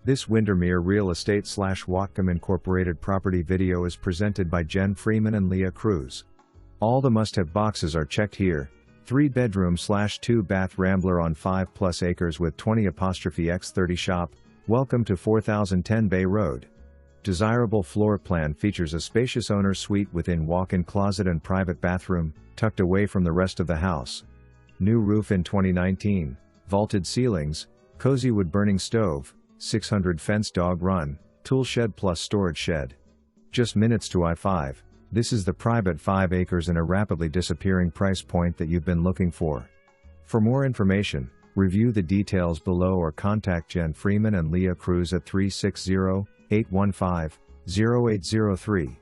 This Windermere Real Estate / Whatcom Incorporated property video is presented by Jen Freeman and Leah Cruz. All the must-have boxes are checked here. 3-bedroom/2-bath rambler on 5+ acres with 20*X30 shop. Welcome to 4010 Bay Road. Desirable floor plan features a spacious owner's suite within walk-in closet and private bathroom, tucked away from the rest of the house. New roof in 2019, vaulted ceilings, cozy wood-burning stove, 600 fence dog run, tool shed plus storage shed. Just minutes to I-5, this is the private 5 acres in a rapidly disappearing price point that you've been looking for. For more information, review the details below or contact Jen Freeman and Leah Cruz at 360-815-0803.